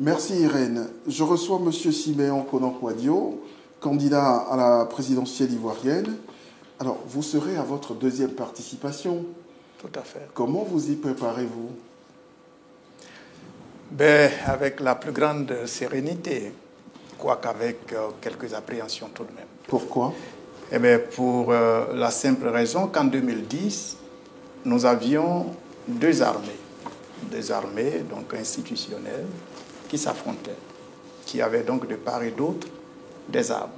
Merci Irène. Je reçois M. Siméon Konan-Kouadio, candidat à la présidentielle ivoirienne. Alors, vous serez à votre deuxième participation. Tout à fait. Comment vous y préparez-vous? Avec la plus grande sérénité, quoique avec quelques appréhensions tout de même. Pourquoi? Pour la simple raison qu'en 2010, nous avions deux armées donc institutionnelles qui s'affrontaient, qui avaient donc de part et d'autre des armes.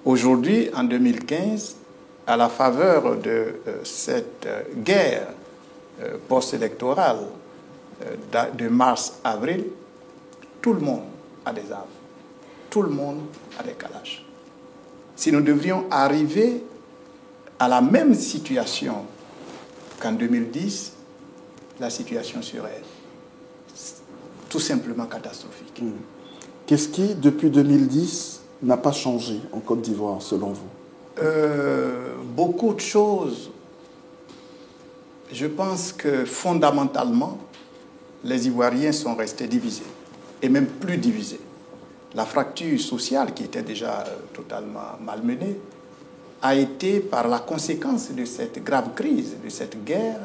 Aujourd'hui, en 2015, à la faveur de cette guerre post-électorale de mars-avril, tout le monde a des armes, tout le monde a des calages. Si nous devrions arriver à la même situation qu'en 2010, la situation serait tout simplement catastrophique. Qu'est-ce qui, depuis 2010, n'a pas changé en Côte d'Ivoire, selon vous? Beaucoup de choses. Je pense que fondamentalement, les Ivoiriens sont restés divisés, et même plus divisés. La fracture sociale, qui était déjà totalement malmenée, a été, par la conséquence de cette grave crise, de cette guerre,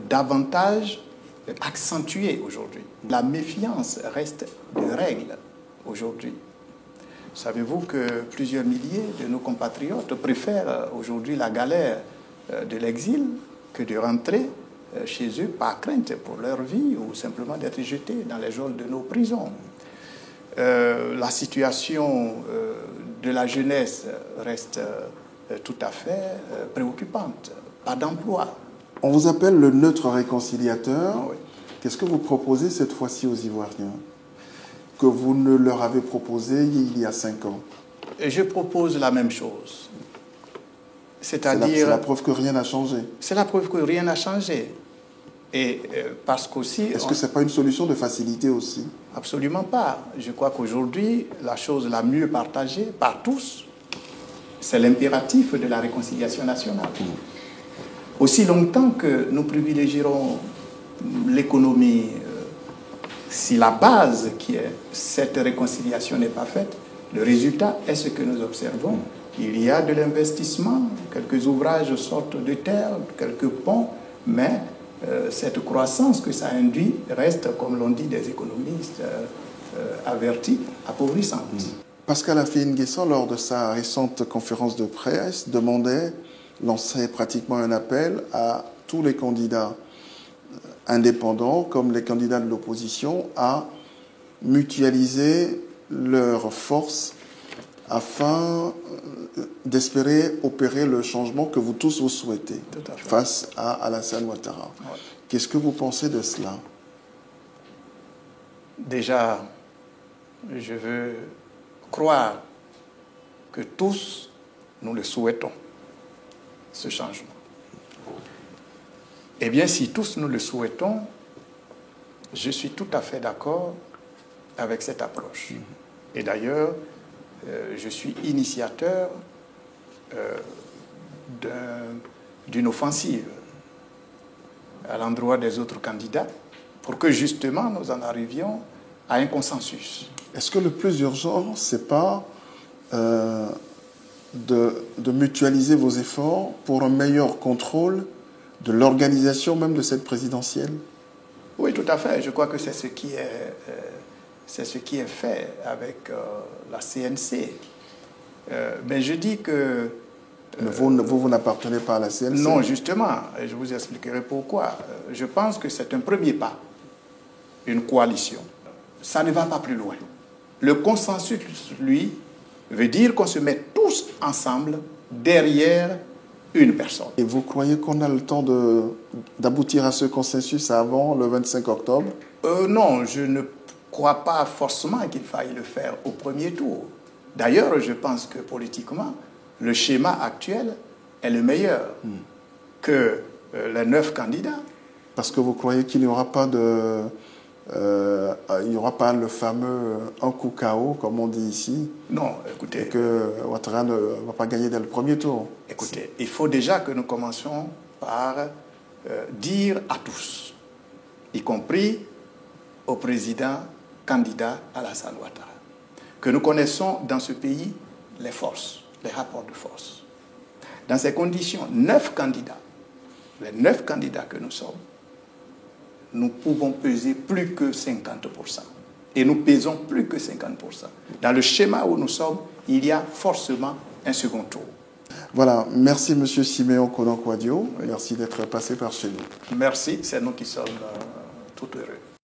davantage accentuée aujourd'hui. La méfiance reste de règle aujourd'hui. Savez-vous que plusieurs milliers de nos compatriotes préfèrent aujourd'hui la galère de l'exil que de rentrer chez eux par crainte pour leur vie ou simplement d'être jetés dans les geôles de nos prisons? La situation de la jeunesse reste tout à fait préoccupante. Pas d'emploi. On vous appelle le neutre réconciliateur. Oui. Qu'est-ce que vous proposez cette fois-ci aux Ivoiriens que vous ne leur avez proposé il y a 5 ans? Et je propose la même chose. C'est-à-dire... C'est la preuve que rien n'a changé. C'est la preuve que rien n'a changé. Et parce qu'aussi... Est-ce que ce n'est pas une solution de facilité aussi? Absolument pas. Je crois qu'aujourd'hui, la chose la mieux partagée par tous, c'est l'impératif de la réconciliation nationale. Aussi longtemps que nous privilégierons l'économie, si la base qui est cette réconciliation n'est pas faite, le résultat est ce que nous observons. Il y a de l'investissement, quelques ouvrages sortent de terre, quelques ponts, mais cette croissance que ça induit reste, comme l'ont dit des économistes avertis, appauvrissante. Pascal Affi-N'Guessan, lors de sa récente conférence de presse, lançait pratiquement un appel à tous les candidats indépendants, comme les candidats de l'opposition, à mutualiser leurs forces afin d'espérer opérer le changement que vous tous vous souhaitez face à Alassane Ouattara. Ouais. Qu'est-ce que vous pensez de cela? Déjà, je veux croire que tous, nous le souhaitons, ce changement. Eh bien, si tous nous le souhaitons, je suis tout à fait d'accord avec cette approche. Et d'ailleurs, je suis initiateur d'une offensive à l'endroit des autres candidats pour que justement nous en arrivions à un consensus. Est-ce que le plus urgent, ce n'est pas de mutualiser vos efforts pour un meilleur contrôle de l'organisation même de cette présidentielle? Oui, tout à fait. Je crois que c'est ce qui est fait avec la CNC. Mais je dis que... vous n'appartenez pas à la CNC? Non, justement. Et je vous expliquerai pourquoi. Je pense que c'est un premier pas, une coalition. Ça ne va pas plus loin. Le consensus, lui, veut dire qu'on se met tous ensemble derrière une personne. Et vous croyez qu'on a le temps d'aboutir à ce consensus avant le 25 octobre? Non, je ne crois pas forcément qu'il faille le faire au premier tour. D'ailleurs, je pense que politiquement, le schéma actuel est le meilleur que les 9 candidats. Parce que vous croyez qu'il n'y aura pas il n'y aura pas le fameux un coup KO, comme on dit ici? Non, écoutez... Et que Ouattara ne va pas gagner dès le premier tour? Écoutez, il faut déjà que nous commencions par dire à tous, y compris au président candidat Alassane Ouattara. Que nous connaissons dans ce pays les forces, les rapports de force. Dans ces conditions, 9 candidats, les 9 candidats que nous sommes, nous pouvons peser plus que 50%. Et nous pesons plus que 50%. Dans le schéma où nous sommes, il y a forcément un second tour. Voilà, merci M. Siméon Konan-Kouadio, merci d'être passé par chez nous. Merci, c'est nous qui sommes tout heureux.